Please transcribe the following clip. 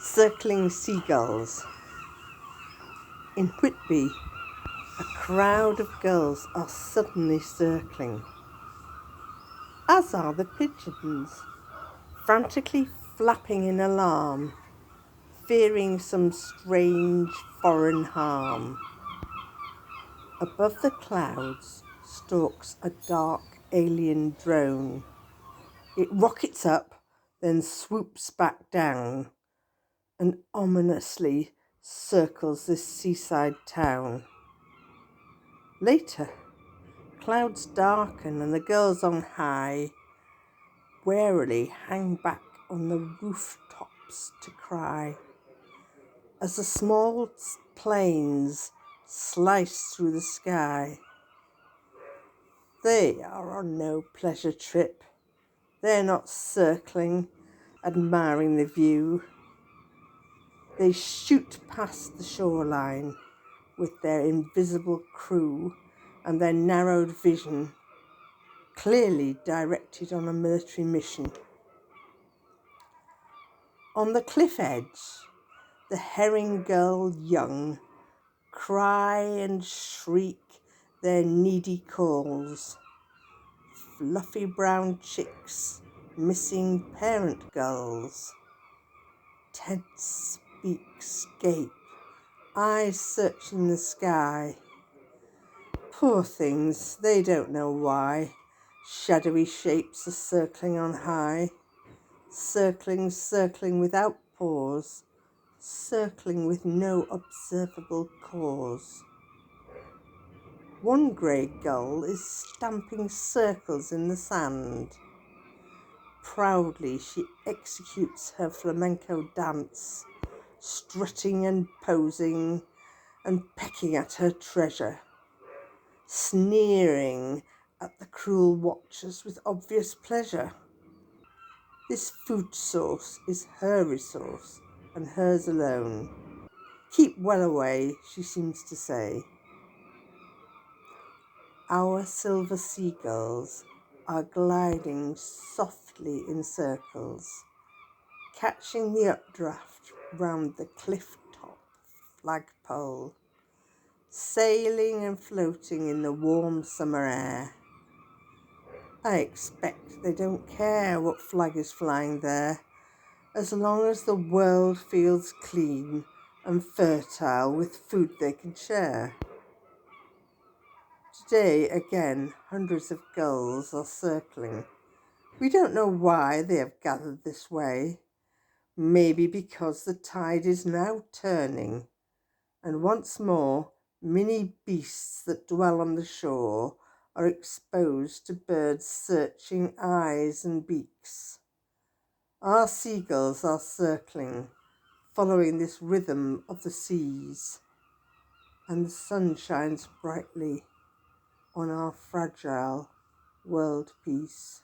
Circling seagulls. In Whitby, a crowd of gulls are suddenly circling, as are the pigeons, frantically flapping in alarm, fearing some strange foreign harm. Above the clouds stalks a dark alien drone. It rockets up, then swoops back down, and ominously circles this seaside town. Later, clouds darken and the girls on high warily hang back on the rooftops to cry. As the small planes slice through the sky, they are on no pleasure trip. They're not circling, admiring the view. They shoot past the shoreline with their invisible crew and their narrowed vision, clearly directed on a military mission. On the cliff edge, the herring gull young cry and shriek their needy calls. Fluffy brown chicks missing parent gulls. Tense beaks gape, eyes searching the sky. Poor things, they don't know why. Shadowy shapes are circling on high. Circling, circling without pause. Circling with no observable cause. One grey gull is stamping circles in the sand. Proudly she executes her flamenco dance, strutting and posing and pecking at her treasure, sneering at the cruel watchers with obvious pleasure. This food source is her resource and hers alone. Keep well away, she seems to say. Our silver seagulls are gliding softly in circles, catching the updraft round the cliff-top flagpole, sailing and floating in the warm summer air. I expect they don't care what flag is flying there, as long as the world feels clean and fertile with food they can share. Today, again, hundreds of gulls are circling. We don't know why they have gathered this way. Maybe because the tide is now turning, and once more many beasts that dwell on the shore are exposed to birds' searching eyes and beaks. Our seagulls are circling, following this rhythm of the seas, and the sun shines brightly on our fragile world peace.